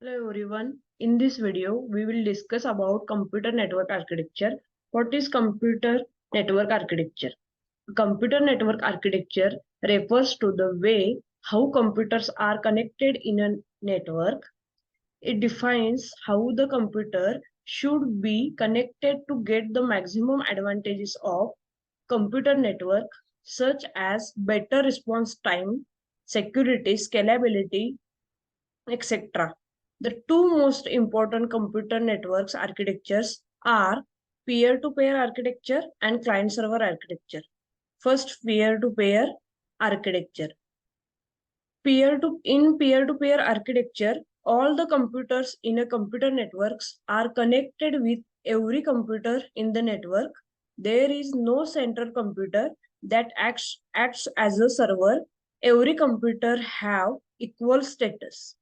Hello everyone. In this video, we will discuss about computer network architecture. What is computer network architecture? Computer network architecture refers to the way how computers are connected in a network. It defines how the computer should be connected to get the maximum advantages of computer network, such as better response time, security, scalability, etc. The two most important computer networks architectures are peer-to-peer architecture and client-server architecture. First, peer-to-peer architecture. In peer-to-peer architecture, all the computers in a computer networks are connected with every computer in the network. There is no central computer that acts as a server. Every computer have equal status.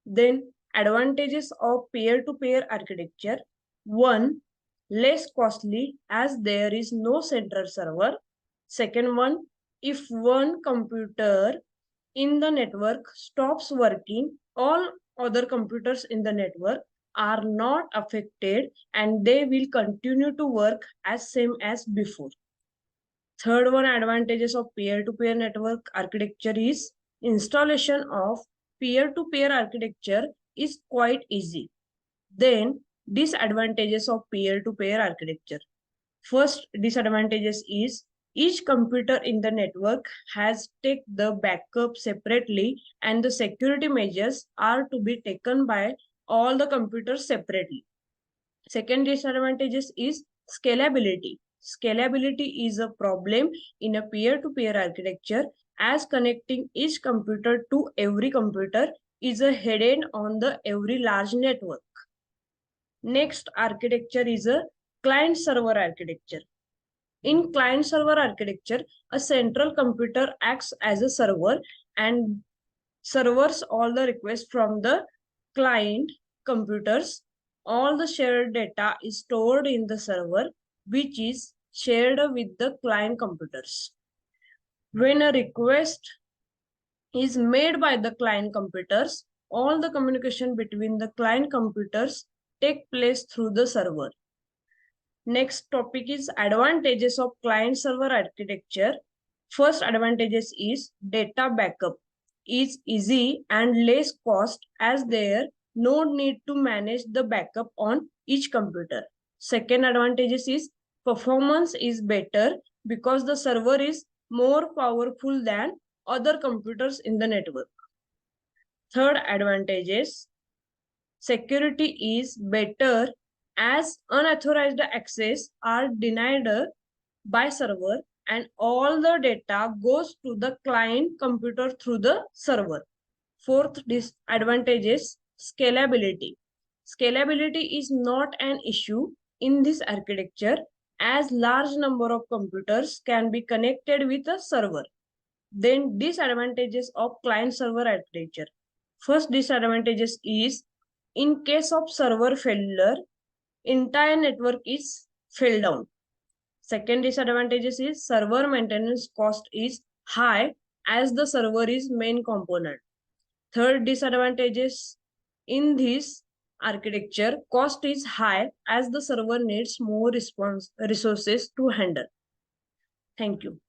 Then advantages of peer-to-peer architecture. One, less costly as there is no central server. Second one, if one computer in the network stops working, all other computers in the network are not affected and they will continue to work as same as before. Third one, advantages of peer-to-peer network architecture is installation of peer-to-peer architecture is quite easy. Then disadvantages of peer-to-peer architecture. First disadvantages is each computer in the network has take the backup separately and the security measures are to be taken by all the computers separately. Second disadvantages is scalability. Scalability is a problem in a peer-to-peer architecture as connecting each computer to every computer is a headache on the every large network. Next architecture is a client-server architecture. In client-server architecture, a central computer acts as a server and servers all the requests from the client computers. All the shared data is stored in the server, which is shared with the client computers. When a request is made by the client computers, all the communication between the client computers take place through the server. Next topic is advantages of client server architecture. First advantages is data backup is easy and less cost as there no need to manage the backup on each computer. Second advantages is performance is better because the server is more powerful than other computers in the network. Third advantages, security is better as unauthorized access are denied by server and all the data goes to the client computer through the server. Fourth disadvantage is scalability. Scalability is not an issue in this architecture as large number of computers can be connected with a server. Then disadvantages of client server architecture. First disadvantages is in case of server failure, entire network is fell down. Second disadvantages is server maintenance cost is high as the server is main component. Third disadvantages in this architecture, cost is high as the server needs more resources to handle. Thank you.